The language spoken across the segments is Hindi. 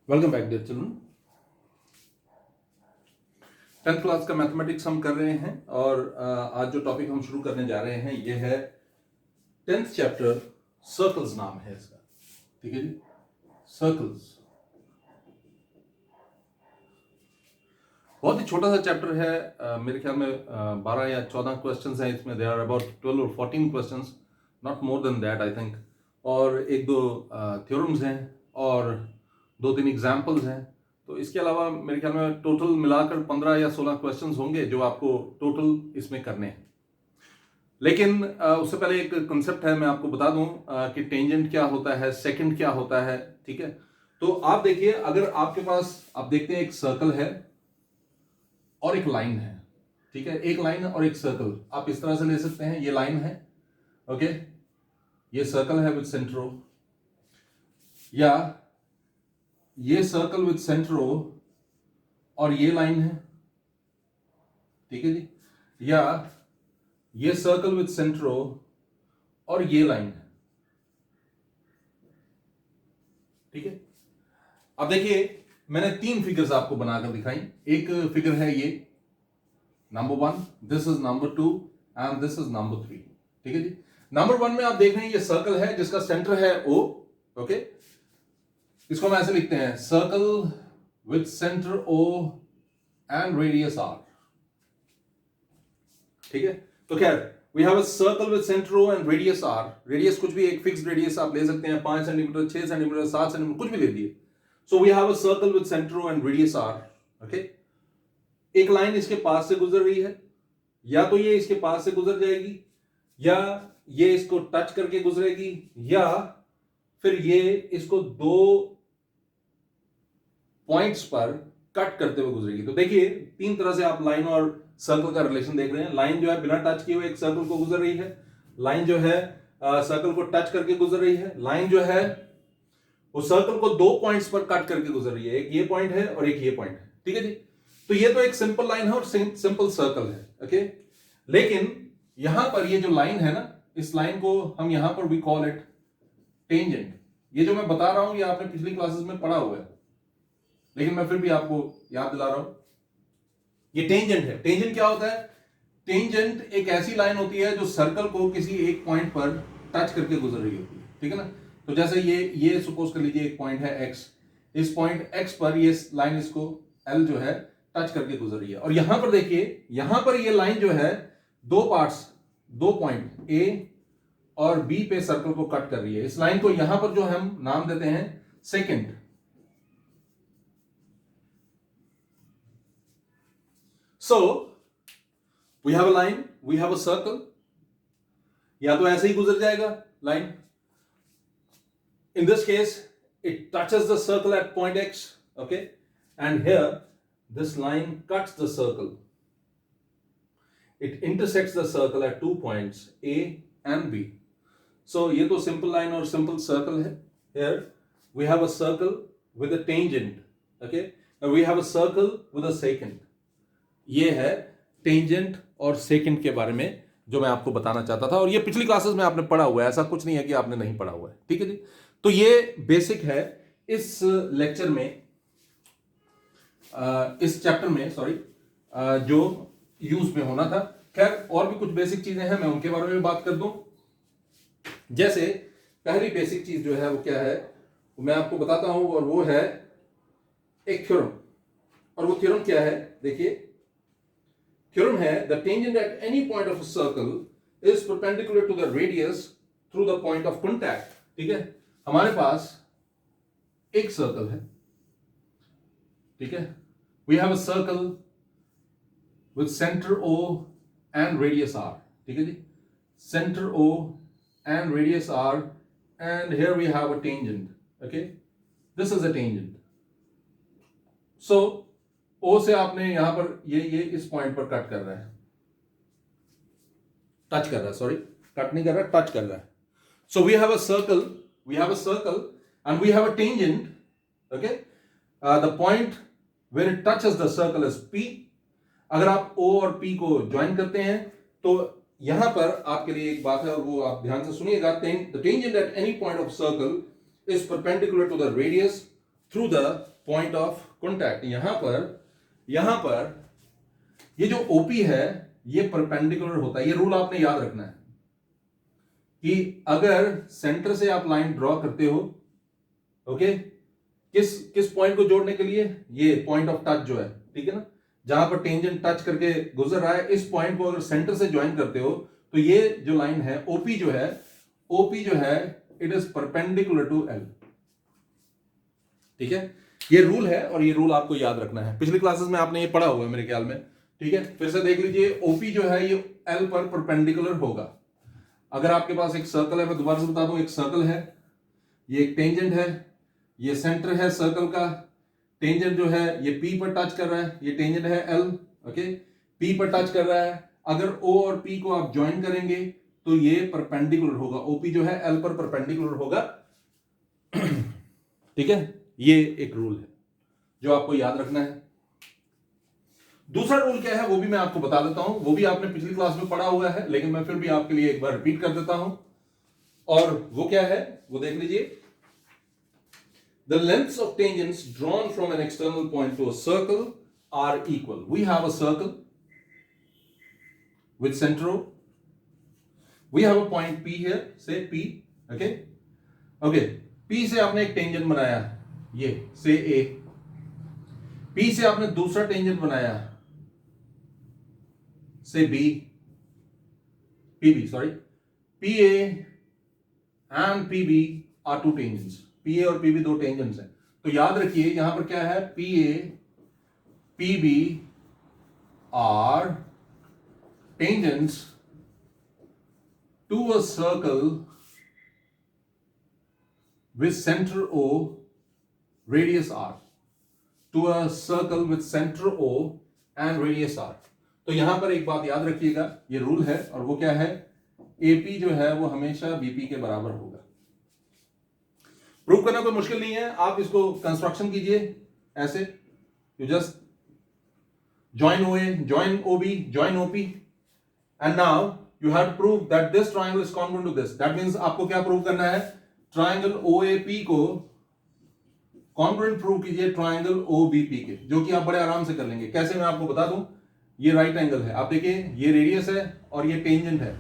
Welcome back dear children. 10th class का मैथमेटिक्स हम कर रहे हैं और आज जो टॉपिक हम शुरू करने जा रहे हैं ये है 10th चैप्टर। सर्कल्स नाम है इसका, ठीक है जी। सर्कल्स बहुत ही छोटा सा चैप्टर है, मेरे ख्याल में 12 या 14 क्वेश्चंस हैं इसमें। दे आर अबाउट 12 और 14 questions, not more than that I think. और एक दो थ्योरम्स हैं और 2-3 एग्जाम्पल्स हैं। तो इसके अलावा मेरे ख्याल में टोटल मिलाकर 15 या 16 क्वेश्चंस होंगे जो आपको टोटल इसमें करने हैं। लेकिन उससे पहले एक कंसेप्ट है, मैं आपको बता दूं कि टेंजेंट क्या होता है, सेकंड क्या होता है, ठीक है। तो आप देखिए, अगर आपके पास आप देखते हैं एक सर्कल है और एक लाइन है, ठीक है। एक लाइन और एक सर्कल आप इस तरह से ले सकते हैं। ये लाइन है, ओके, ये सर्कल है विद सेंटर O, या ये सर्कल विद सेंटर O और ये लाइन है, ठीक है जी, या ये सर्कल विद सेंटर O और ये लाइन है, ठीक है। अब देखिए, मैंने 3 फिगर्स आपको बनाकर दिखाई। एक फिगर है ये number 1, this is number 2 and this is number 3, ठीक है जी। नंबर 1 में आप देख रहे हैं ये सर्कल है जिसका सेंटर है O, ओके। इसको हम ऐसे लिखते हैं, circle with centre O and radius R, ठीक है। तो खैर, we have a circle with centre O and radius R। Radius कुछ भी, एक फिक्स्ड रेडियस आप ले सकते हैं, 5 सेंटीमीटर, 6 सेंटीमीटर, 7 सेंटीमीटर, कुछ भी ले लिए। So we have a circle with centre O and radius R, okay. एक लाइन इसके पास से गुजर रही है, या तो ये इसके पास से गुजर जाएगी, या ये इसको टच करके गुजरेगी, या फिर ये इसको 2 पॉइंट्स पर कट करते हुए गुजरेगी। तो देखिए, 3 तरह से आप लाइन और सर्कल का रिलेशन देख रहे हैं। लाइन जो है बिना टच किए हुए एक सर्कल को गुजर रही है, लाइन जो है सर्कल को टच करके गुजर रही है, लाइन जो है वो सर्कल को 2 पॉइंट्स पर कट करके गुजर रही है। एक ये पॉइंट है और एक ये पॉइंट है, ठीक है जी। तो ये तो एक सिंपल लाइन है और सिंपल सर्कल है, ओके। लेकिन यहां पर ये जो लाइन है ना, इस लाइन को हम यहां पर वी कॉल इट टेंजेंट। ये जो मैं बता रहा हूं ये आपने पिछली क्लासेस में पढ़ा हुआ है, लेकिन मैं फिर भी आपको याद दिला रहा हूं। ये टेंजेंट है। टेंजेंट क्या होता है? टेंजेंट एक ऐसी लाइन होती है जो सर्कल को किसी एक पॉइंट पर टच करके गुजर रही होती है, ठीक है ना। तो जैसे ये सपोज कर लीजिए एक पॉइंट है x, इस पॉइंट x पर ये लाइन इसको L जो है टच करके गुजर रही है। और यहां पर देखिए, यहां पर ये लाइन जो है 2 पार्ट्स, 2 पॉइंट A और B पे सर्कल को कट कर रही है। इस लाइन को यहां पर जो हम नाम देते हैं second. So we have a line, we have a circle. या तो ऐसे ही गुजर जाएगा line. In this case, it touches the circle at point X, okay? And here, this line cuts the circle. It intersects the circle at 2 points A and B. So ये तो simple line और simple circle है। Here we have a circle with a tangent, okay? And we have a circle with a secant. ये है टेंजेंट और सेकेंड के बारे में जो मैं आपको बताना चाहता था, और ये पिछली क्लासेस में आपने पढ़ा हुआ है, ऐसा कुछ नहीं है कि आपने नहीं पढ़ा हुआ है, ठीक है जी। तो ये बेसिक है इस लेक्चर में, इस चैप्टर में, सॉरी, जो यूज में होना था। खैर, और भी कुछ बेसिक चीजें हैं, मैं उनके बारे में बात कर दूं। जैसे पहली बेसिक चीज जो है वो क्या है, वो मैं आपको बताता हूं, और वो है एक थ्योरम। और वो थ्योरम क्या है, देखिए, थ्योरम है the tangent at any point of a circle is perpendicular to the radius through the point of contact, ठीक है। हमारे पास एक सर्कल है, ठीक है। We have a circle with centre O and radius R, ठीक है जी। Centre O and radius R, and here we have a tangent, okay. This is a tangent. So O से आपने यहां पर ये इस पॉइंट पर कट कर रहा है, टच कर रहा है, सॉरी, कट नहीं कर रहा है, टच कर रहा है। So we have a circle, and we have a tangent, okay. The point where it touches the circle is P। अगर आप O और P को ज्वाइन करते हैं तो यहां पर आपके लिए एक बात है, और वो आप ध्यान से सुनिएगा। The tangent at any point of circle is perpendicular to the radius through the point of contact. यहां पर ये जो ओपी है ये परपेंडिकुलर होता है। ये रूल आपने याद रखना है कि अगर सेंटर से आप लाइन ड्रॉ करते हो, ओके, किस पॉइंट को जोड़ने के लिए, ये पॉइंट ऑफ टच जो है, ठीक है ना, जहां पर टेंजेंट टच करके गुजर रहा है, इस पॉइंट को अगर सेंटर से ज्वाइन करते हो तो ये जो लाइन है ओपी जो है it is perpendicular to L. ठीक है, ये रूल है और ये रूल आपको याद रखना है। पिछली क्लासेस में आपने ये पढ़ा हुआ है मेरे ख्याल में। ठीक है, फिर से देख लीजिए, ओपी जो है ये एल पर परपेंडिकुलर होगा। अगर आपके पास एक सर्कल है, मैं दोबारा से बता दूं, एक सर्कल है, ये एक टेंजेंट है, ये सेंटर है सर्कल का, टेंजेंट जो है ये पी पर टच कर रहा है, ये टेंजेंट है एल, ओके, पी पर टच कर रहा है। अगर ओ और पी को आप ज्वाइन करेंगे तो ये परपेंडिकुलर होगा, ओपी जो है एल पर परपेंडिकुलर होगा। ठीक है, ये एक रूल है जो आपको याद रखना है। दूसरा रूल क्या है वो भी मैं आपको बता देता हूं, वो भी आपने पिछली क्लास में पढ़ा हुआ है, लेकिन मैं फिर भी आपके लिए एक बार रिपीट कर देता हूं। और वो क्या है वो देख लीजिए। The lengths of tangents drawn from an external point to a circle are equal. We have a circle with center O. We have a point P here, say P, okay? Okay, P से आपने एक टेंजेंट बनाया, ये से A. P से आपने दूसरा टेंजेंट बनाया, से B, PB, sorry. PA and PB are two tangents. PA और PB दो टेंजेंट्स हैं। तो याद रखिए यहां पर क्या है, PA, PB are tangents to a circle with center O, radius R. To a circle with center O and radius R. तो यहां पर एक बात याद रखिएगा, ये रूल है, और वो क्या है, AP जो है वो हमेशा BP के बराबर होगा। प्रूव करना कोई मुश्किल नहीं है, आप इसको कंस्ट्रक्शन कीजिए ऐसे, you just join OA, join OB, join OP, and now you have to prove that this triangle is congruent to this. That means आपको क्या प्रूव करना है, ट्राइंगल OAP को कॉन्ग्रुएंट प्रूव कीजिए ट्राइंगल OBP के, जो कि आप बड़े आराम से कर लेंगे। कैसे, मैं आपको बता दूं, ये राइट एंगल है, आप देखिए ये रेडियस है और ये टेंजेंट है।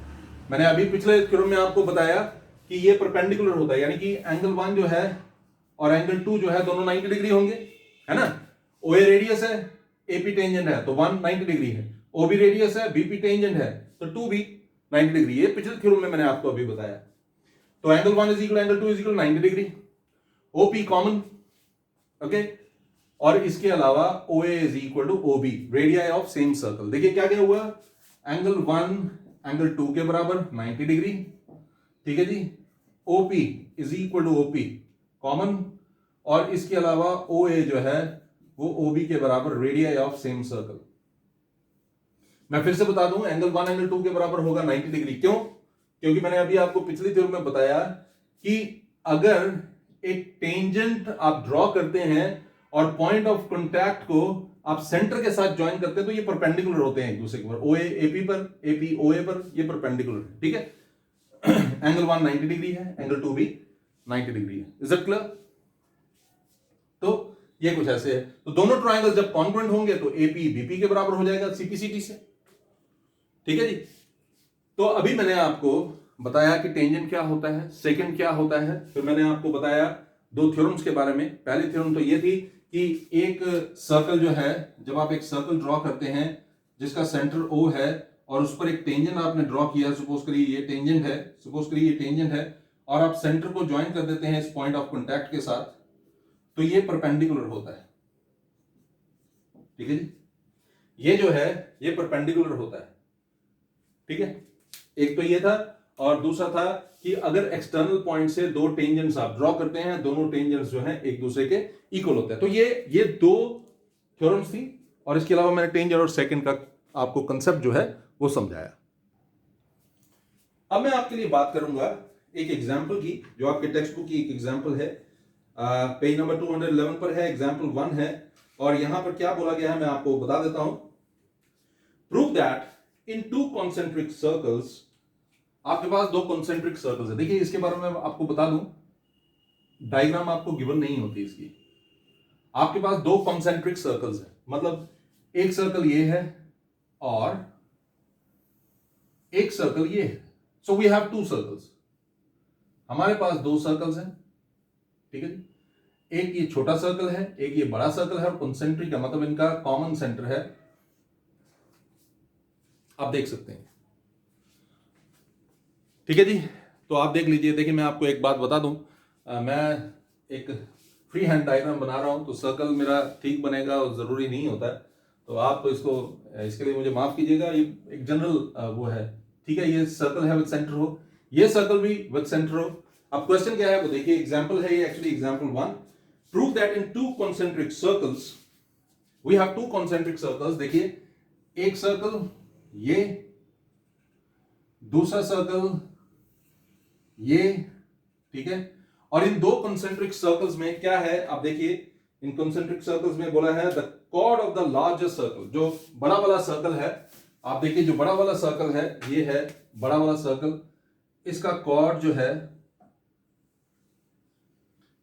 मैंने अभी पिछले थ्योरम में आपको बताया कि ये परपेंडिकुलर होता है, यानी कि एंगल 1 जो है और एंगल 2 जो है दोनों 90 डिग्री होंगे, है ना। OA रेडियस है, AP टेंजेंट है, तो 1 90 डिग्री है। OB रेडियस है, BP टेंजेंट है, तो 2 भी 90 डिग्री। ये पिछले थ्योरम में मैंने आपको अभी बताया। तो angle 1 is equal angle 2 is equal 90 degree. OP common, okay, और इसके अलावा OA is equal to OB, radii of same circle. देखिए क्या क्या हुआ, एंगल 1 एंगल 2 के बराबर 90 डिग्री, ठीक है जी। OP is equal to OP common, और इसके अलावा OA जो है वो OB के बराबर, रेडियाई ऑफ सेम सर्कल। मैं फिर से बता दूं, एंगल 1 एंगल 2 के बराबर होगा 90 डिग्री। क्यों? क्योंकि मैंने अभी आपको पिछली थ्योरम में बताया कि अगर एक टेंजेंट आप ड्रॉ करते हैं और पॉइंट ऑफ कॉन्टैक्ट को आप सेंटर के साथ ज्वाइन करते हैं तो ये परपेंडिकुलर होते हैं एक दूसरे के ऊपर। OA AP पर, AP OA पर, ये परपेंडिकुलर है, ठीक है। एंगल 1 90 डिग्री है, एंगल 2 भी 90 डिग्री है। Is it clear? तो ये कुछ ऐसे है। तो दोनों ट्रायंगल जब कॉन्ग्रुएंट होंगे तो AP BP के बराबर हो जाएगा CPCT से, ठीक है जी। तो अभी मैंने आपको बताया कि टेंजेंट क्या होता है, सेकंड क्या होता है, फिर मैंने आपको बताया दो थ्योरम्स के बारे में। पहली थ्योरम तो ये थी कि एक सर्कल जो है, जब आप एक सर्कल ड्रॉ करते हैं जिसका सेंटर O है और उस पर एक टेंजेंट आपने ड्रॉ किया, सपोज करिए ये टेंजेंट है, सपोज करिए ये टेंजेंट है, और आप सेंटर को ज्वाइन कर देते हैं इस पॉइंट ऑफ कॉन्टैक्ट के साथ, तो ये परपेंडिकुलर होता है, ठीक है जी। ये जो है ये परपेंडिकुलर होता है, ठीक है। एक तो ये था, और दूसरा था कि अगर एक्सटर्नल पॉइंट से दो टेंजेंट्स आप ड्रॉ करते हैं, दोनों टेंजेंट्स जो हैं एक दूसरे के इक्वल होते हैं। तो ये दो थ्योरम्स थी, और इसके अलावा मैंने टेंजेंट और सेकंड का आपको कंसेप्ट जो है वो समझाया। अब मैं आपके लिए बात करूंगा एक एग्जाम्पल की, जो आपके टेक्स्ट बुक की एक एग्जाम्पल है, पेज नंबर 211 पर है, एग्जाम्पल 1 है, और यहां पर क्या बोला गया है मैं आपको बता देता हूं। Prove that in two concentric circles, आपके पास दो कॉन्सेंट्रिक सर्कल्स है। देखिए इसके बारे में आपको बता दूं, डायग्राम आपको गिवन नहीं होती इसकी। आपके पास दो कॉन्सेंट्रिक सर्कल्स हैं, मतलब एक सर्कल ये है और एक सर्कल ये है। So we have two circles, हमारे पास दो सर्कल्स हैं, ठीक है जी। एक ये छोटा सर्कल है, एक ये बड़ा सर्कल है, और कॉन्सेंट्रिक है मतलब इनका कॉमन सेंटर है, आप देख सकते हैं, ठीक है जी। तो आप देख लीजिए। देखिए मैं आपको एक बात बता दूं, मैं एक फ्री हैंड डायग्राम बना रहा हूं तो सर्कल मेरा ठीक बनेगा और जरूरी नहीं होता है, तो आप तो इसके लिए मुझे माफ कीजिएगा, ये एक जनरल वो है, ठीक है। ये सर्कल है विद सेंटर हो, ये सर्कल भी विद सेंटर हो। अब क्वेश्चन क्या है वो देखिए, एग्जांपल है ये, actually example 1, prove that in two concentric circles we have two concentric circles. देखिए एक सर्कल ये, दूसरा सर्कल ये, ठीक है। और इन दो कॉन्सेंट्रिक सर्कल्स में क्या है, आप देखिए इन कॉन्सेंट्रिक सर्कल्स में बोला है the chord of the larger circle, जो बड़ा वाला सर्कल है, आप देखिए जो बड़ा वाला सर्कल है ये है बड़ा वाला सर्कल, इसका कॉर्ड जो है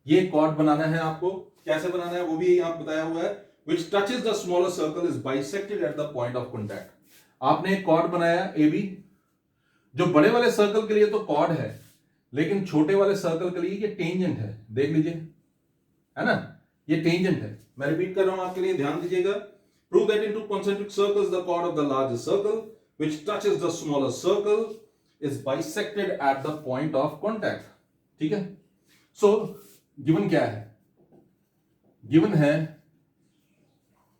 ये कॉर्ड बनाना है आपको। कैसे बनाना है वो भी यहां बताया हुआ है, which touches the smaller circle is bisected at the point of contact। आपने एक कॉर्ड बनाया AB, जो बड़े वाले सर्कल के लिए तो कॉर्ड है, लेकिन छोटे वाले सर्कल के लिए ये टेंजेंट है, देख लीजिए, है ना, ये टेंजेंट है। मैं रिपीट कर रहा हूं आपके लिए, ध्यान दीजिएगा। Prove that in two concentric circles the chord of the larger circle which touches the smaller circle is bisected at the point of contact, ठीक है। सो गिवन क्या है, गिवन है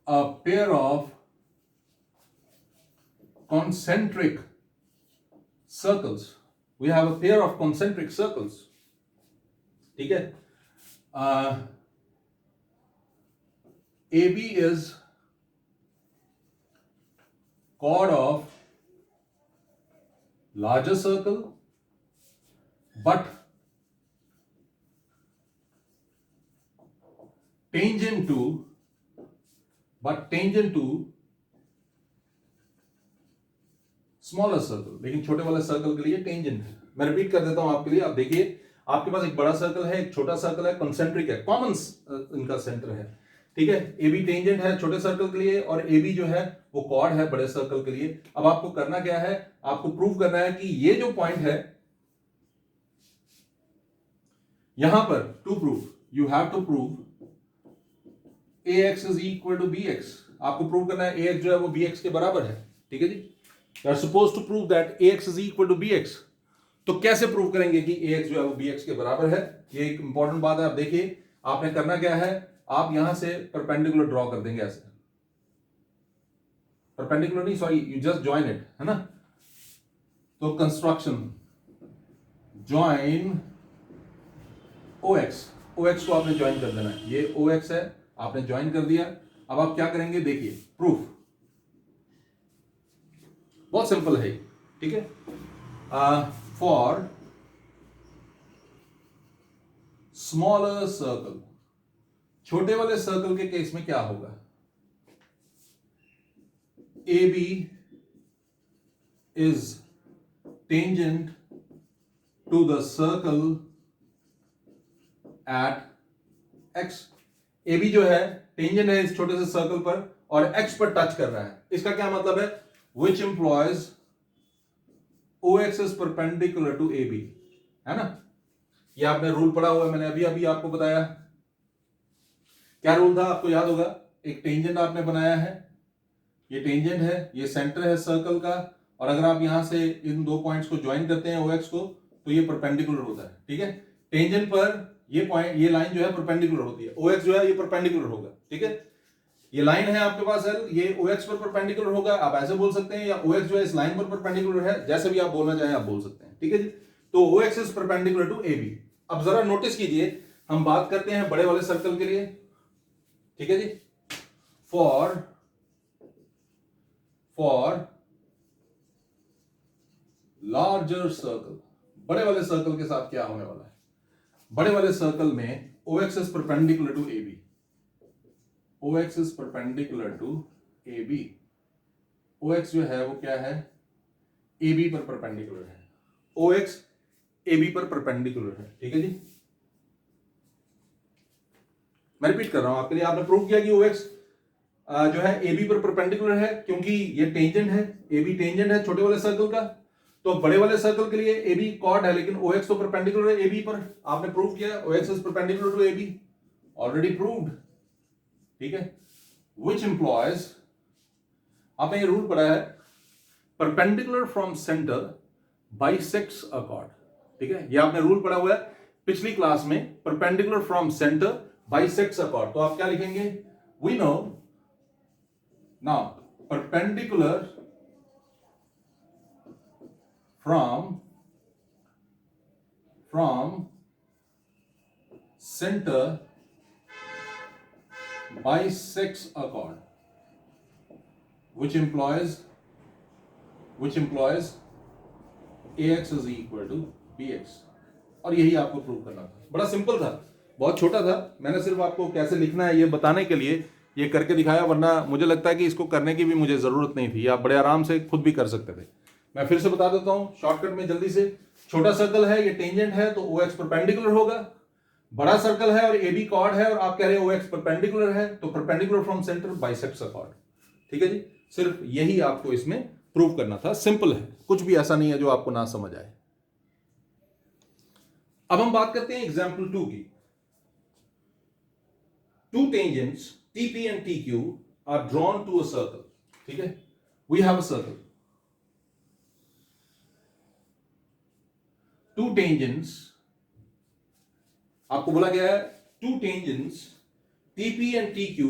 a pair of concentric circles, we have a pair of concentric circles, ठीक है। AB is chord of larger circle but tangent to smaller circle, लेकिन छोटे वाले सर्कल के लिए टेंजेंट है। मैं रिपीट कर देता हूं आपके लिए, आप देखिए आपके पास एक बड़ा सर्कल है, एक छोटा सर्कल है, कॉन्सेंट्रिक है, कॉमन इनका सेंटर है, ठीक है। ए बी टेंजेंट है छोटे सर्कल के लिए और ए बी जो है वो कॉर्ड है बड़े सर्कल के लिए। अब आपको करना क्या है, आपको प्रूव करना है कि ये जो पॉइंट है यहां पर, to prove you have to prove ax is equal to bx, आपको प्रूव करना है ax जो है वो bx के बराबर है, ठीक है जी। You are supposed to prove that ax is equal to bx। तो कैसे प्रूव करेंगे कि ax जो है वो bx के बराबर है, ये एक इंपॉर्टेंट बात है। आप देखिए आपने करना क्या है, आप यहां से परपेंडिकुलर ड्रॉ कर देंगे, ऐसे परपेंडिकुलर नहीं, sorry, you just join it, है ना। तो कंस्ट्रक्शन ज्वाइन ox को आपने ज्वाइन कर देना है, ये ox है, आपने ज्वाइन कर दिया। अब आप क्या करेंगे, देखिए प्रूफ बहुत सिंपल है, ठीक है। फॉर स्मॉलर सर्कल, छोटे वाले सर्कल के केस में क्या होगा, A B is tangent to the circle at X. A B जो है टेंजेंट है इस छोटे से सर्कल पर और एक्स पर टच कर रहा है, इसका क्या मतलब है, which implies OX is perpendicular to AB, है ना। ये आपने रूल पढ़ा हुआ है, मैंने अभी अभी आपको बताया। क्या रूल था आपको याद होगा, एक टेंजेंट आपने बनाया है, ये टेंजेंट है, ये सेंटर है सर्कल का, और अगर आप यहां से इन दो पॉइंट्स को ज्वाइन करते हैं OX को तो ये परपेंडिकुलर होता है, ठीक है। टेंजेंट पर ये पॉइंट, ये लाइन जो है परपेंडिकुलर होती है, OX जो है ये परपेंडिकुलर होगा, ठीक है। ये लाइन है आपके पास L, ये OX पर परपेंडिकुलर होगा, आप ऐसे बोल सकते हैं, या OX जो है इस लाइन पर परपेंडिकुलर है, जैसे भी आप बोलना चाहें आप बोल सकते हैं, ठीक है जी। तो OX is perpendicular to AB। अब जरा नोटिस कीजिए, हम बात करते हैं बड़े वाले सर्कल के लिए, ठीक है जी। फॉर लार्जर सर्कल, बड़े वाले सर्कल के साथ क्या होने वाला है, बड़े वाले सर्कल में OX is perpendicular to AB, OX is perpendicular to AB। OX जो है वो क्या है, AB पर परपेंडिकुलर है, OX AB पर परपेंडिकुलर है, ठीक है जी। मैं रिपीट कर रहा हूं आपके लिए, आपने प्रूव किया कि OX जो है AB पर परपेंडिकुलर है क्योंकि ये टेंजेंट है, AB टेंजेंट है छोटे वाले सर्कल का। तो बड़े वाले सर्कल के लिए AB कॉर्ड है, लेकिन OX तो परपेंडिकुलर है AB पर। आपने प्रूव किया OX is perpendicular to AB, already proved, ठीक है। व्हिच एम्प्लॉयज, आपने ये रूल पढ़ा है, perpendicular from centre bisects a chord, ठीक है। ये आपने रूल पढ़ा हुआ है पिछली क्लास में, perpendicular from centre bisects a chord. तो आप क्या लिखेंगे, we know now perpendicular from centre bisects a chord, which implies AX is equal to BX। और यही आपको प्रूव करना था। बड़ा सिंपल था, बहुत छोटा था, मैंने सिर्फ आपको कैसे लिखना है ये बताने के लिए ये करके दिखाया, वरना मुझे लगता है कि इसको करने की भी मुझे जरूरत नहीं थी, आप बड़े आराम से खुद भी कर सकते थे। मैं फिर से बता देता हूं शॉर्टकट में जल्दी से। छोटा सर्कल है, ये टेंजेंट है, तो OX परपेंडिकुलर होगा। बड़ा सर्कल है और AB कॉर्ड है और आप कह रहे हो OX परपेंडिकुलर है, तो perpendicular from centre bisects a chord, ठीक है जी। सिर्फ यही आपको इसमें प्रूव करना था, सिंपल है, कुछ भी ऐसा नहीं है जो आपको ना समझ आए। अब हम बात करते हैं एग्जांपल 2 की। Two tangents TP and TQ are drawn to a circle, ठीक है। We have a circle, two tangents, आपको बोला गया है two tangents TP and TQ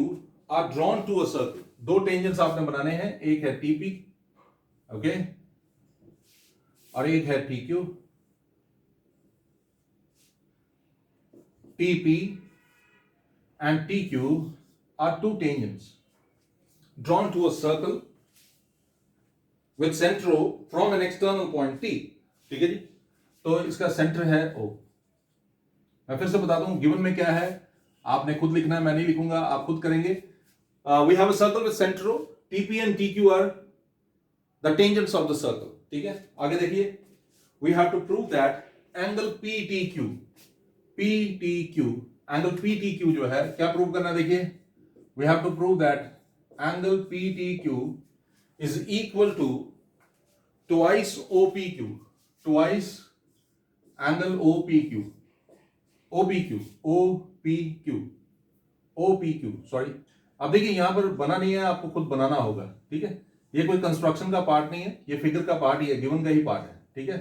are drawn to a circle. दो टेंजेंट्स आपने बनाने हैं, एक है TP, ओके, और एक है TQ। TP and TQ are two tangents drawn to a circle with center O from an external point T, ठीक है जी। तो इसका सेंटर है O। मैं फिर से बता दूं गिवन में क्या है, आपने खुद लिखना है, मैं नहीं लिखूंगा, आप खुद करेंगे। We have a circle with centre O, TP and TQ are the tangents of the circle, ठीक है। आगे देखिए, we have to prove that angle PTQ angle PTQ जो है क्या प्रूव करना है, देखिए, we have to prove that angle PTQ is equal to twice OPQ, twice angle OPQ, sorry. अब देखिए यहां पर बना नहीं है, आपको खुद बनाना होगा, ठीक है। ये कोई कंस्ट्रक्शन का पार्ट नहीं है, ये फिगर का पार्ट ही है, गिवन का ही पार्ट है, ठीक है।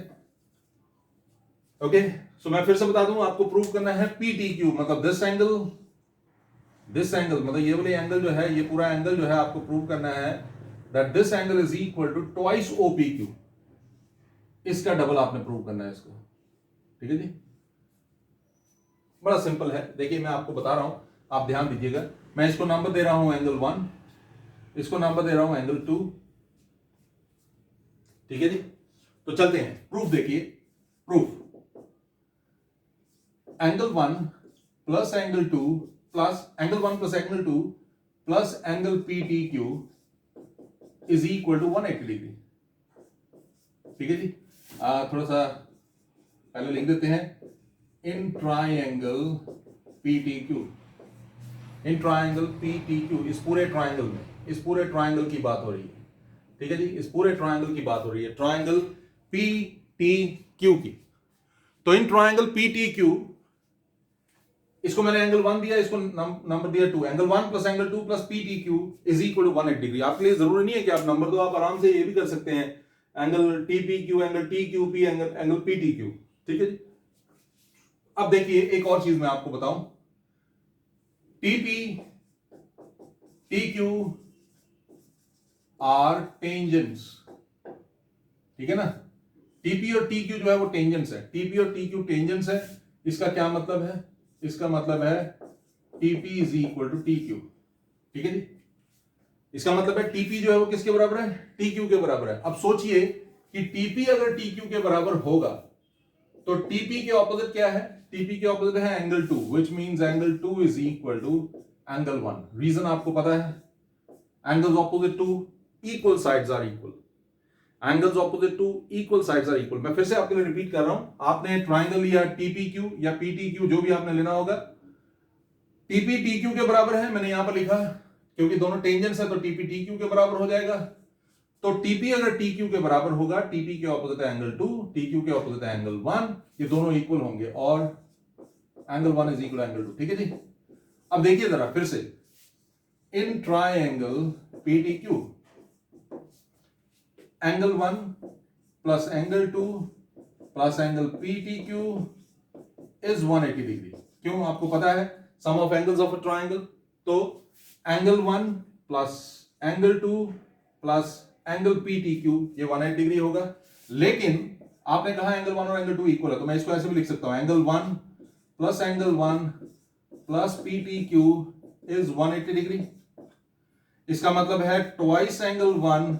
ओके, सो मैं फिर से बता दूं, आपको प्रूव करना है PTQ, मतलब दिस एंगल मतलब ये वाले एंगल जो है, ये पूरा एंगल जो है आपको प्रूव करना है that this angle is equal to twice OPQ। इसका डबल आपने प्रूव करना है इसको, ठीक है जी। बड़ा सिंपल है, देखिए मैं आपको बता रहा हूं, आप ध्यान दीजिएगा। मैं इसको नंबर दे रहा हूं एंगल 1, इसको नंबर दे रहा हूं एंगल 2, ठीक है जी। तो चलते हैं, प्रूफ देखिए, proof angle 1 plus angle 2 plus angle 1 plus angle 2 plus angle PTQ is equal to 180 degree, ठीक है जी। थोड़ा सा पहले लिख देते हैं, इन ट्राइंगल PTQ, इस पूरे ट्राइंगल में, इस पूरे ट्राइंगल की बात हो रही है, ठीक है जी, इस पूरे ट्राइंगल की बात हो रही है, ट्राइंगल PTQ की। तो इन ट्राइंगल PTQ, इसको मैंने एंगल 1 दिया, इसको नंबर दिया 2, angle 1 plus angle 2 plus PTQ is equal to 180 degree. आपके लिए जरूरी नहीं है कि आप नंबर दो, आप आराम से ये भी कर सकते हैं, angle TPQ, angle TQP, angle PTQ, ठीक है जी। अब देखिए एक और चीज मैं आपको बताऊं, TP TQ आर टेंजेंट्स, ठीक है ना। TP और TQ जो है वो टेंजेंट्स है, TP और TQ टेंजेंट्स है। इसका क्या मतलब है, इसका मतलब है TP is equal to TQ, ठीक है जी। इसका मतलब है TP जो है वो किसके बराबर है, TQ के बराबर है। अब सोचिए कि TP अगर TQ के बराबर होगा तो TP के ऑपोजिट क्या है, TP के ऑपोजिट है angle 2, which means angle 2 is equal to angle 1। Reason आपको पता है, angles opposite to equal sides are equal, angles opposite to equal sides are equal. मैं फिर से आपके लिए रिपीट कर रहा हूं, आपने ट्राइंगल लिया TPQ या PTQ, जो भी आपने लेना होगा, टीपी टी क्यू के बराबर है, मैंने यहां पर लिखा क्योंकि दोनों टेंजेंट्स है तो टीपी टी क्यू के बराबर हो जाएगा। तो टीपी अगर टी क्यू के बराबर होगा, टीपी के ऑपोजिट है एंगल 2, टी क्यू के ऑपोजिट है एंगल 1, ये दोनों इक्वल होंगे और एंगल 1 इज इक्वल एंगल 2। ठीक है जी। अब देखिए जरा फिर से, in triangle PTQ angle 1 plus angle 2 plus angle PTQ is 180 degree. क्यों? आपको पता है sum of angles of a triangle, तो angle 1 plus angle 2 plus angle PTQ ये 180 डिग्री होगा। लेकिन आपने कहा एंगल 1 और एंगल 2 इक्वल है, तो मैं इसको ऐसे भी लिख सकता हूं, angle 1 plus angle 1 plus PTQ is 180 degree. इसका मतलब है twice angle 1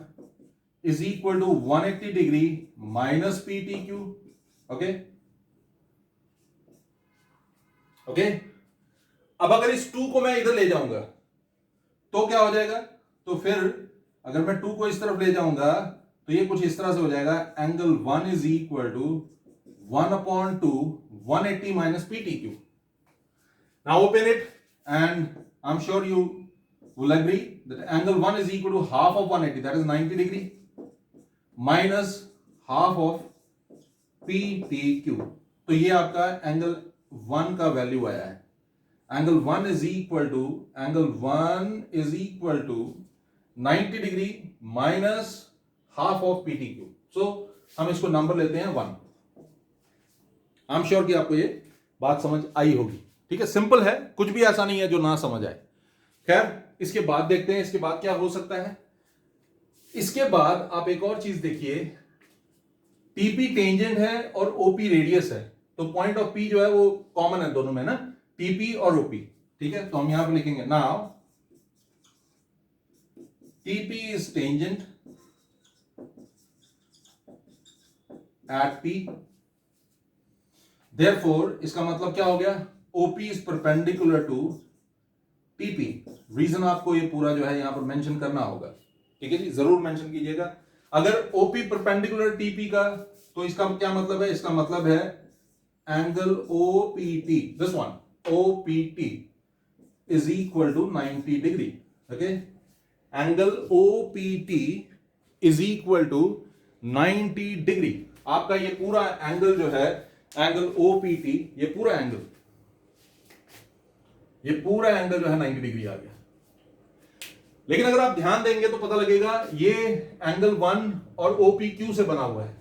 is equal to 180 degree minus PTQ. Okay okay. अब अगर इस 2 को मैं इधर ले जाऊंगा तो क्या हो जाएगा? तो फिर अगर मैं 2 को इस तरफ ले जाऊंगा तो ये कुछ इस तरह से हो जाएगा, angle 1 is equal to 1/2 180 minus PTQ. Now open it and I am sure you will agree that angle 1 is equal to half of 180, that is 90 degree minus half of PTQ। तो ये आपका एंगल 1 का वैल्यू आया है। Angle 1 is equal to 90 degree minus half of PTQ। सो हम इसको नंबर लेते हैं 1। आई एम श्योर कि आपको ये बात समझ आई होगी। ठीक है, सिंपल है, कुछ भी ऐसा नहीं है जो ना समझ आए। खैर, इसके बाद देखते हैं इसके बाद क्या हो सकता है। इसके बाद आप एक और चीज देखिए, टीपी टेंजेंट है और ओपी रेडियस है, तो पॉइंट ऑफ पी जो है वो कॉमन है दोनों में ना, टीपी और ओपी। ठीक है, तो हम यहां पर लिखेंगे now TP is tangent at P, therefore इसका मतलब क्या हो गया, OP is perpendicular to TP. Reason आपको ये पूरा जो है यहां पर मेंशन करना होगा। ठीक है जी, जरूर मेंशन कीजिएगा। अगर ओपी परपेंडिकुलर टीपी का, तो इसका क्या मतलब है? इसका मतलब है angle OPT, this one OPT is equal to 90 degree. Okay, angle OPT is equal to 90 degree. आपका ये पूरा एंगल जो है, एंगल ओपीटी, ये पूरा एंगल जो है 90 डिग्री आ गया। लेकिन अगर आप ध्यान देंगे तो पता लगेगा ये एंगल 1 और OPQ से बना हुआ है।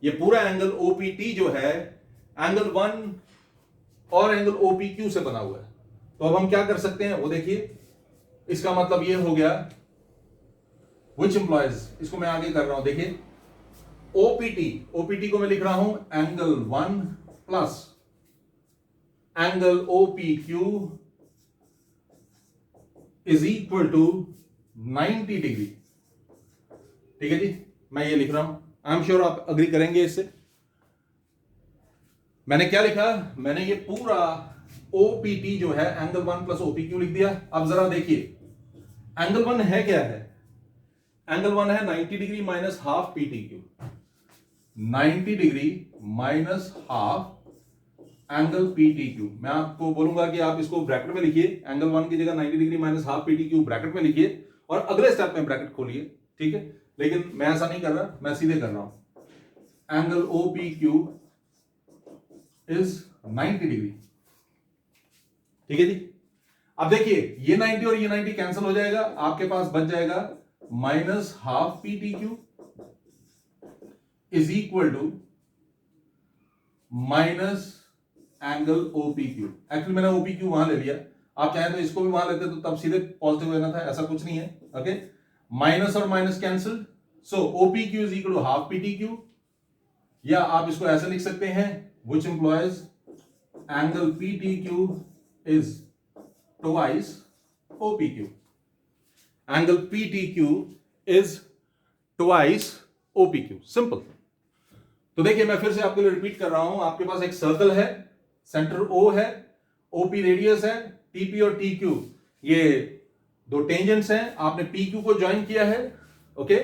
ये पूरा एंगल OPT जो है एंगल 1 और एंगल OPQ से बना हुआ है। तो अब हम क्या कर सकते हैं वो देखिए। इसका मतलब ये हो गया, which implies, इसको मैं आगे कर रहा हूं, देखिए OPT को मैं लिख रहा हूं angle 1 plus angle OPQ is equal to 90 degree. ठीक है जी, मैं ये लिख रहा हूं, आई एम श्योर आप अग्री करेंगे इससे। मैंने क्या लिखा? मैंने ये पूरा OPT जो है एंगल 1 प्लस OPQ लिख दिया। अब जरा देखिए एंगल 1 है क्या है? एंगल 1 है 90 degree minus half PTQ, 90 degree minus half angle PTQ। मैं आपको बोलूंगा कि आप इसको ब्रैकेट में लिखिए, एंगल 1 की जगह 90 degree minus half PTQ bracket में लिखिए और अगले स्टेप में ब्रैकेट खोलिए। ठीक है, लेकिन मैं ऐसा नहीं कर रहा, मैं सीधे कर रहा हूं। Angle OPQ is 90 degree. ठीक है जी, अब देखिए ये 90 और ये 90 कैंसिल हो जाएगा, आपके पास बच जाएगा minus half PTQ is equal to minus angle OPQ। Actually मैंने OPQ वहां ले लिया, आप चाहें तो इसको भी वहां लेते तो तब सीधे पॉजिटिव लेना था, ऐसा कुछ नहीं है। ओके, माइनस और minus cancel, so OPQ is equal to half PTQ, या आप इसको ऐसे लिख सकते हैं which implies angle PTQ is twice OPQ। Angle PTQ is twice OPQ, simple. तो देखिए मैं फिर से आपके लिए रिपीट कर रहा हूं, आपके पास एक सर्कल है, सेंटर O है, OP रेडियस है, TP और TQ ये दो टेंजेंट्स हैं, आपने PQ को ज्वाइन किया है। ओके,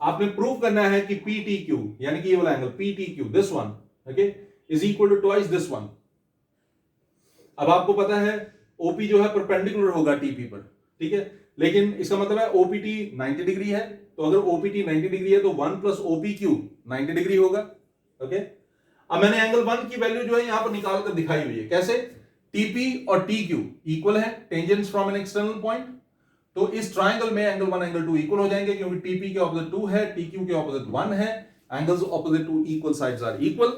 आपने प्रूव करना है कि PTQ यानी कि ये वाला angle PTQ, this one, okay, is equal to twice this one. अब आपको पता है ओपी जो है परपेंडिकुलर होगा टीपी पर, ठीक है। लेकिन इसका मतलब है ओपीटी 90 डिग्री है, तो अगर ओपीटी 90 डिग्री है तो 1 प्लस ओपी क्यू 90 डिग्री होगा, ओके। अब मैंने एंगल 1 की वैल्यू जो है यहां पर निकाल कर दिखाई हुई है, कैसे? टीपी और टी क्यू इक्वल है, tangents from an external point, तो इस ट्राइंगल में एंगल 1 एंगल 2 इक्वल हो जाएंगे, क्योंकि टीपी के ऑपोजिट 2 है, टी क्यू के ऑपोजिट 1 है, angles opposite to equal sides are equal.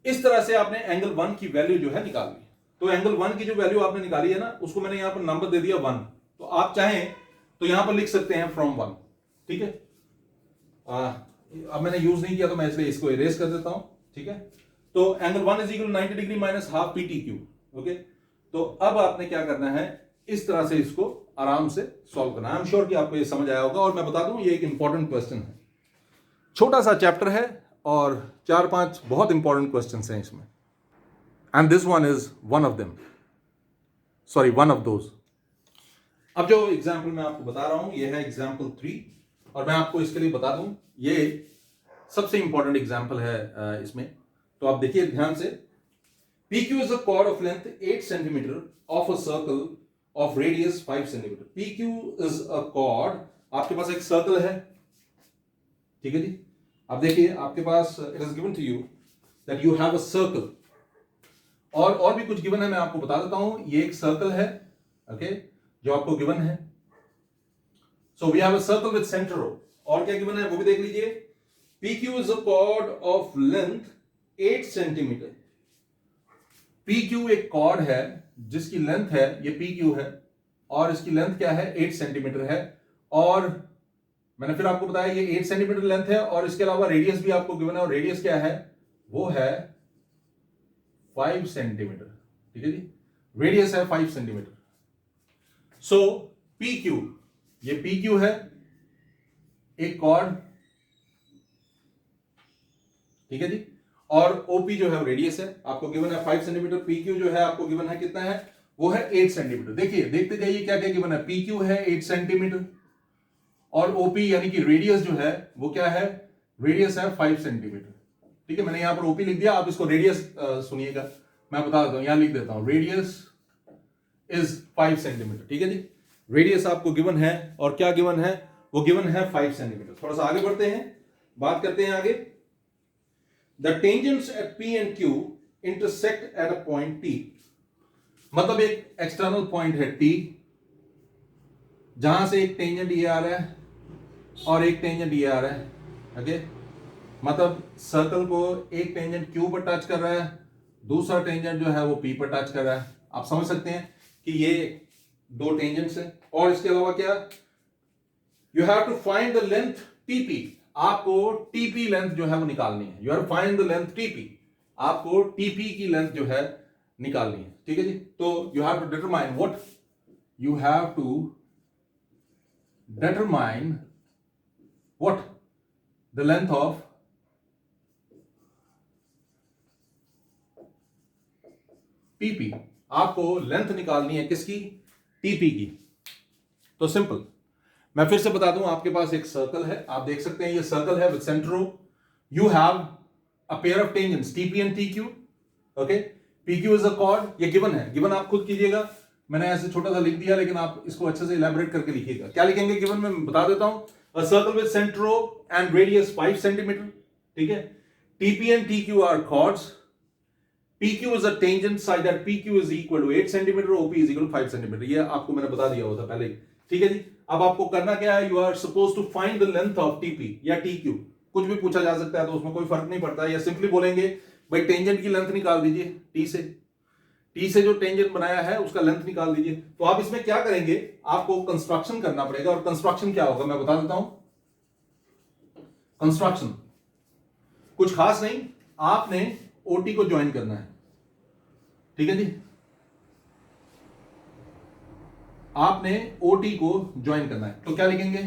इस तरह से आपने एंगल 1 की वैल्यू जो है निकाल ली। तो एंगल 1 की जो वैल्यू आपने निकाली है ना, उसको मैंने यहां पर नंबर दे दिया 1, तो आप चाहें तो यहां पर लिख सकते हैं फ्रॉम 1, ठीक है। अब मैंने यूज नहीं किया तो मैं इसलिए इसको इरेज कर देता हूं, ठीक है। तो angle 1 is equal 90 degree minus half P T Q, okay. तो अब आपने क्या करना है, इस तरह से इसको आराम से सॉल्व करना है। आई एम श्योर कि आपको ये समझ आया होगा। और मैं बता दूं, ये एक इंपॉर्टेंट क्वेश्चन है, छोटा सा चैप्टर है और 4-5 बहुत इंपॉर्टेंट क्वेश्चंस हैं इसमें, and this one is one of them, sorry one of those. अब जो एग्जाम्पल मैं आपको बता रहा हूं ये है एग्जाम्पल 3, और मैं आपको इसके लिए बता दूं ये सबसे इंपॉर्टेंट एग्जाम्पल है इसमें। तो आप देखिए ध्यान से, PQ is a chord of length 8 centimeter of a circle of radius 5 centimeter. PQ is a chord, आपके पास एक सर्कल है, ठीक है जी। अब देखिए आपके पास it is given to you that you have a circle, और भी कुछ गिवन है, मैं आपको बता देता हूं। ये एक सर्कल है, ओके, जो आपको गिवन है। So we have a circle with centre O, और क्या गिवन है वो भी देख लीजिए। PQ is a chord of length 8 centimetre. PQ एक कॉर्ड है जिसकी लेंथ है, ये PQ है, और इसकी लेंथ क्या है, 8 सेंटीमीटर है। और मैंने फिर आपको बताया ये 8 सेंटीमीटर लेंथ है, और इसके अलावा रेडियस भी आपको गिवन है, और रेडियस क्या है, वो है 5 सेंटीमीटर, ठीक है जी। रेडियस है 5 सेंटीमीटर। सो PQ, ये PQ है एक कॉर्ड, ठीक है जी, और OP जो है रेडियस है, आपको गिवन है 5 सेंटीमीटर। PQ जो है आपको गिवन है कितना है, वो है 8 सेंटीमीटर। देखिए देखते जाइए क्या क्या गिवन है। PQ है 8 सेंटीमीटर, और OP यानी कि रेडियस जो है वो क्या है, रेडियस है 5 सेंटीमीटर, ठीक है। मैंने यहां पर OP लिख दिया, आप इसको रेडियस सुनिएगा, मैं बता देता हूं, यहां लिख देता हूं, रेडियस इज 5 सेंटीमीटर, ठीक है जी। रेडियस आपको गिवन है, और क्या गिवन है, वो गिवन है 5 सेंटीमीटर। थोड़ा सा आगे बढ़ते हैं, बात करते हैं आगे। The tangents at P and Q intersect at a point T, मतलब एक एक्सटर्नल पॉइंट है T, जहां से एक टेंजेंट ये आ रहा है और एक टेंजेंट ये आ रहा है, ओके। मतलब सर्कल को एक टेंजेंट Q पर टच कर रहा है, दूसरा टेंजेंट जो है वो P पर टच कर रहा है। आप समझ सकते हैं कि ये दो टेंजेंट्स हैं। और इसके अलावा क्या, you have to find the length TP, आपको टीपी लेंथ जो है वो निकालनी है। You have to find the length TP, आपको टीपी की लेंथ जो है निकालनी है, ठीक है जी। तो you have to determine what, you have to determine what the length of TP, आपको लेंथ निकालनी है किसकी, टीपी की। तो सिंपल, मैं फिर से बता दूं, आपके पास एक सर्कल है, आप देख सकते हैं ये सर्कल है with centre O। You have a pair of tangents TP and TQ, okay. PQ is a cord, ये गिवन है, गिवन आप खुद कीजिएगा, मैंने ऐसे छोटा सा लिख दिया, लेकिन आप इसको अच्छे से इलैबोरेट करके लिखिएगा। क्या लिखेंगे गिवन में, मैं बता देता हूं, a circle with centre O and radius 5 centimetre, ठीक है। TP and TQ are chords, PQ is a tangent such that PQ is equal to 8 centimeter, OP is equal to 5 centimeter। ये आपको मैंने बता दिया होता पहले ही, ठीक है जी। अब आपको करना क्या है, you are suppose to find the length of TP या TQ, कुछ भी पूछा जा सकता है, तो उसमें कोई फर्क नहीं पड़ता है। या सिंपली बोलेंगे भाई टेंजेंट की लेंथ निकाल दीजिए, T से जो टेंजेंट बनाया है उसका लेंथ निकाल दीजिए। तो आप इसमें क्या करेंगे, आपको कंस्ट्रक्शन करना पड़ेगा, और कंस्ट्रक्शन क्या होगा मैं बता देता हूं। कंस्ट्रक्शन कुछ खास नहीं, आपने OT को ज्वाइन करना है, ठीक है जी। आपने OT को ज्वाइन करना है, तो क्या लिखेंगे,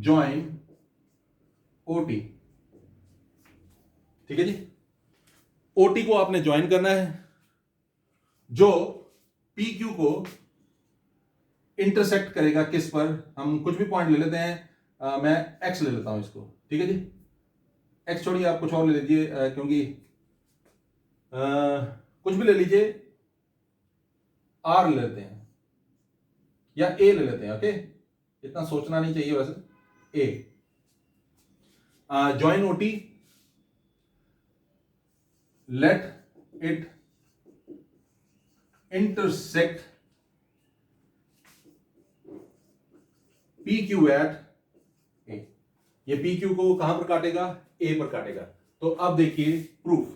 ज्वाइन OT, ठीक है जी। OT को आपने ज्वाइन करना है, जो PQ को इंटरसेक्ट करेगा किस पर, हम कुछ भी पॉइंट ले लेते हैं, मैं X ले लेता हूं इसको, ठीक है जी। X छोड़िए, आप कुछ और ले लीजिए, क्योंकि कुछ भी ले लीजिए, आर ले लेते हैं या ए ले लेते हैं, ओके, इतना सोचना नहीं चाहिए वैसे। A join OT, let it intersect P Q at A. ये पी क्यू को कहां पर काटेगा? ए पर काटेगा। तो अब देखिए प्रूफ,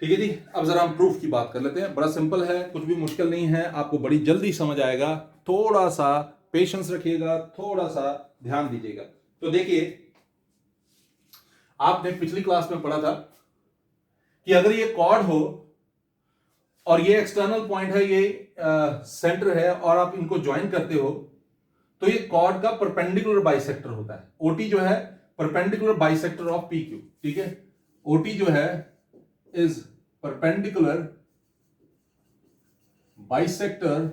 ठीक है जी। अब जरा हम प्रूफ की बात कर लेते हैं। बड़ा सिंपल है, कुछ भी मुश्किल नहीं है, आपको बड़ी जल्दी समझ आएगा। थोड़ा सा पेशेंस रखिएगा, थोड़ा सा ध्यान दीजिएगा। तो देखिए, आपने पिछली क्लास में पढ़ा था कि अगर ये कॉर्ड हो और ये एक्सटर्नल पॉइंट है, ये सेंटर है, और आप इनको ज्वाइन करते हो, तो ये कॉर्ड का परपेंडिकुलर बाइसेक्टर होता है। ओटी जो है perpendicular bisector of P Q, ठीक है। ओटी जो है is perpendicular bisector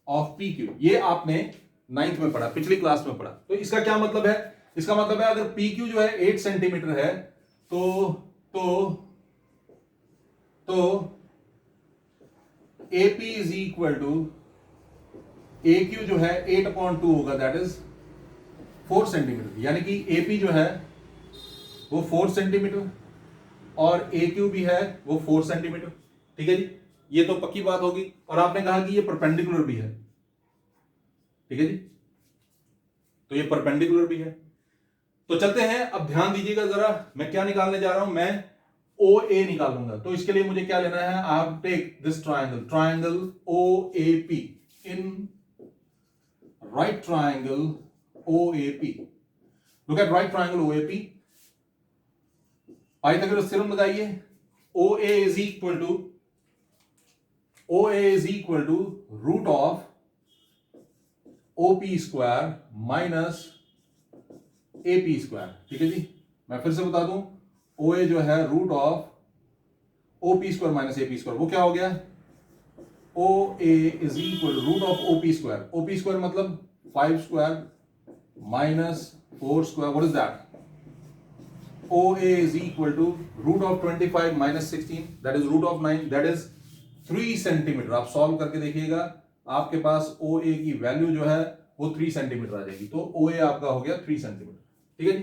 of P Q. ये आपने 9th में पढ़ा, पिछली क्लास में पढ़ा। तो इसका क्या मतलब है? इसका मतलब है अगर पी क्यू जो है 8 सेंटीमीटर है तो AP is equal to AQ जो है 8/2 होगा, दैट इज 4 सेंटीमीटर। यानी कि AP जो है वो 4 सेंटीमीटर और AQ भी है वो 4 सेंटीमीटर, ठीक है जी। ये तो पक्की बात होगी। और आपने कहा कि ये परपेंडिकुलर भी है, ठीक है जी, तो ये परपेंडिकुलर भी है। तो चलते हैं, अब ध्यान दीजिएगा जरा, मैं क्या निकालने जा रहा हूं, मैं OA निकालूंगा। तो इसके लिए मुझे क्या लेना है? I have take this triangle OAP in right triangle OAP। Look at right triangle OAP। Pythagoras theorem लगाइए। OA is equal to root of OP square minus AP square, ठीक है जी। मैं फिर से बता दूं, OA जो है root of OP square minus AP square. वो क्या हो गया? OA is equal root of OP square. OP square मतलब 5 square minus 4 square, what is that? OA is equal to root of 25 minus 16, that is root of 9, that is 3 centimetre. आप सॉल्व करके देखिएगा, आपके पास OA की वैल्यू जो है वो 3 सेंटीमीटर आ जाएगी। तो OA आपका हो गया 3 सेंटीमीटर, ठीक है जी।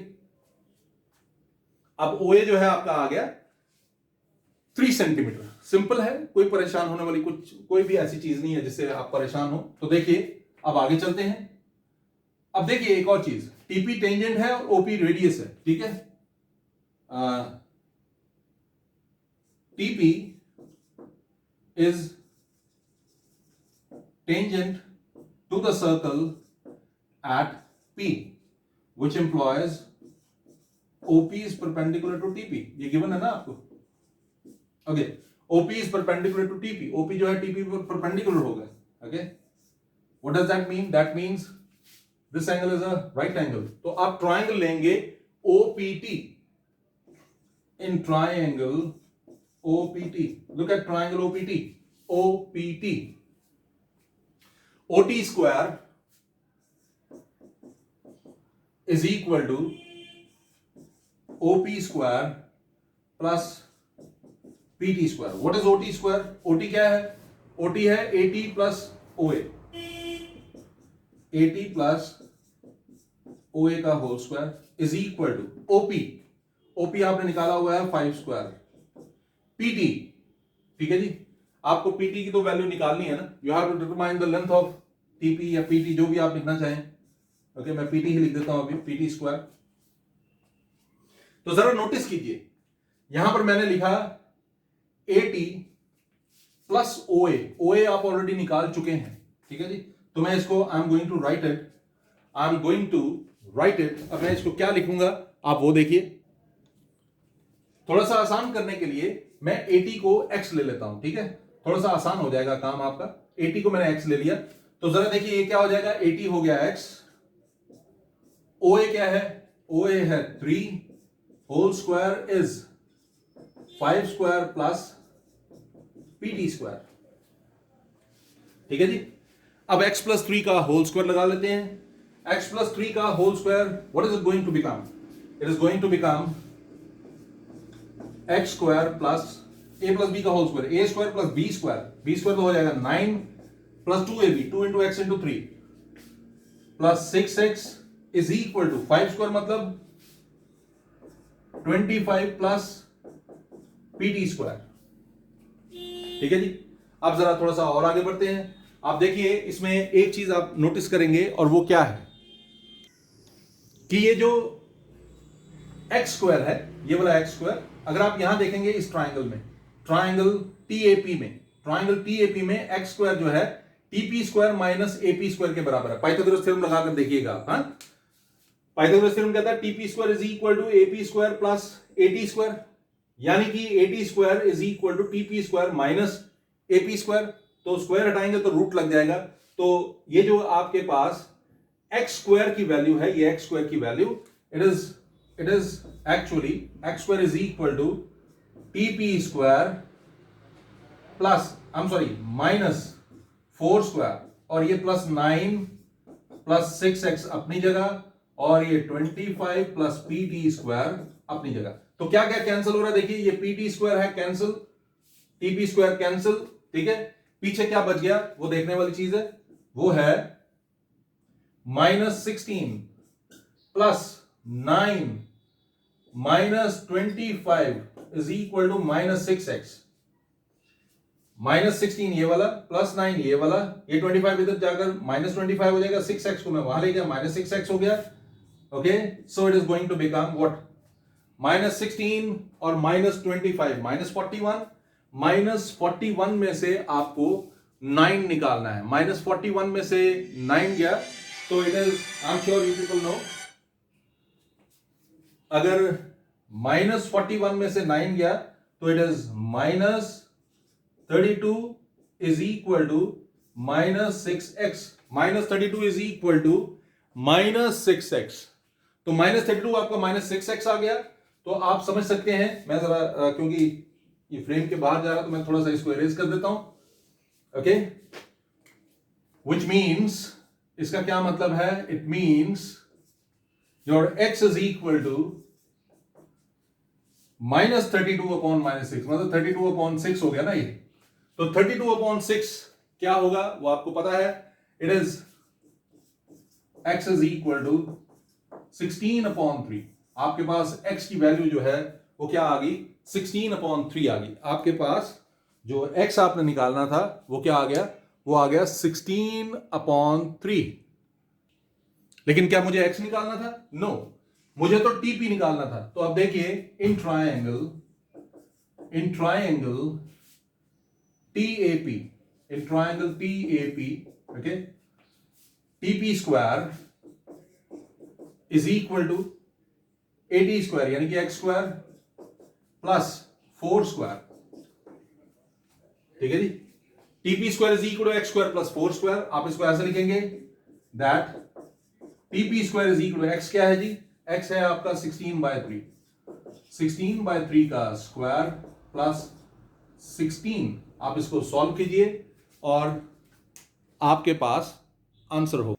अब OA जो है आपका आ गया 3 सेंटीमीटर। सिंपल है, कोई परेशान होने वाली कोई भी ऐसी चीज नहीं है जिससे आप परेशान हो। तो देखिए, अब आगे चलते हैं। अब देखिए एक और चीज, TP टेंजेंट है और OP रेडियस है, ठीक है। TP is tangent to the circle at P, which implies OP is perpendicular to TP। ये given है ना आपको? Okay, OP is perpendicular to TP। OP जो है TP पर perpendicular होगा, okay? What does that mean? That means this angle is a right angle। तो आप triangle लेंगे OPT। In triangle OPT, look at triangle OPT, OT square is equal to OP square plus PT square। What is OT square? OT क्या है? OT है AT plus OA, AT plus OA का whole square is equal to OP आपने निकाला हुआ है 5 स्क्वायर, PT, ठीक है जी। आपको PT की तो वैल्यू निकालनी है ना, you have to determine the length of TP या PT, जो भी आप लिखना चाहें। ओके, मैं PT ही लिख देता हूं अभी, PT स्क्वायर। तो जरा नोटिस कीजिए, यहां पर मैंने लिखा AT प्लस OA आप ऑलरेडी निकाल चुके हैं, ठीक है जी। तो मैं इसको I am going to write it. अब मैं इसको क्या लिखूंगा आप वो देखिए। थोड़ा सा आसान करने के लिए मैं AT को x ले लेता हूं, ठीक है, थोड़ा सा आसान हो जाएगा काम आपका। AT को मैंने x ले लिया, तो जरा देखिए ये क्या हो जाएगा, AT हो गया x, OA क्या है, OA है 3 whole square is 5 square plus PT square, ठीक है जी। अब x प्लस 3 का होल स्क्वायर लगा लेते हैं। x प्लस 3 का whole square, what is it going to become? It is going to become X square plus A plus B का whole square, A square plus B square तो हो जाएगा 9 plus 2ab, 2 into X into 3 plus 6x is equal to 5 square मतलब 25 प्लस pt स्क्वायर। ठीक है जी। अब जरा थोड़ा सा और आगे बढ़ते हैं। आप देखिए इसमें एक चीज आप नोटिस करेंगे और वो क्या है कि ये जो एक्स स्क्वायर है, ये वाला एक्स स्क्वायर, अगर आप यहां देखेंगे इस ट्राइंगल में, ट्राइंगल टीएपी में एक्स स्क्वायर जो है TP square minus AP square के बराबर है। पाइथागोरस थ्योरम लगाकर देखिएगा। पाइथागोरस थ्योरम कहता है TP square is equal to AP square plus AT square, यानी कि AT square is equal to TP square minus AP square. तो स्क्वायर हटाएंगे तो रूट लग जाएगा। तो ये जो आपके पास एक्स स्क्वायर की वैल्यू है, ये एक्स स्क्वायर की value it is actually x square is equal to TP square plus minus 4 square, और ये प्लस 9 प्लस 6x अपनी जगह, और ये 25 प्लस pt स्क्वायर अपनी जगह। तो क्या क्या कैंसिल हो रहा है देखिए, ये pt स्क्वायर है कैंसिल, टीपी स्क्वायर कैंसिल। ठीक है, पीछे क्या बच गया वो देखने वाली चीज है, वो है -16 plus 9 minus 25 is equal to -6x। -16 ये वाला प्लस 9 ये वाला, ये 25 इधर जाकर -25 हो जाएगा, 6x को मैं वहां ले गया, -6x हो गया। Okay, so it is going to become what, -16 और -25 -41। -41 में से आपको 9 निकालना है। -41 में से 9 गया तो it is, I am sure you people know, अगर -41 में से 9 गया तो it is -32 is equal to -6x। -32 is equal to -6x। तो -32 आपका -6x आ गया। तो आप समझ सकते हैं, मैं जरा क्योंकि ये फ्रेम के बाहर जा रहा तो मैं थोड़ा सा इसको इरेज कर देता हूं। ओके, विच मीन्स, इसका क्या मतलब है, it means your x is equal to -32 upon -6, मतलब 32 अपॉन 6 हो गया ना ये। तो 32 अपॉन 6 क्या होगा वो आपको पता है, it is x is equal to 16 upon 3। आपके पास x की वैल्यू जो है वो क्या आ गई, 16 अपॉन 3 आ गई। आपके पास जो x आपने निकालना था वो क्या आ गया, वो आ गया 16 अपॉन 3। लेकिन क्या मुझे x निकालना था? नो, मुझे तो TP निकालना था। तो अब देखिए, in triangle TAP, okay, TP square is equal to 80 square, यानी कि x स्क्वायर प्लस 4 स्क्वायर। ठीक है जी, TP square is equal to x square plus 4 square. आप इसको ऐसे लिखेंगे that TP square is equal to x क्या है जी, x है आपका 16/3, 16/3 का स्क्वायर प्लस 16। आप इसको सॉल्व कीजिए और आपके पास आंसर हो।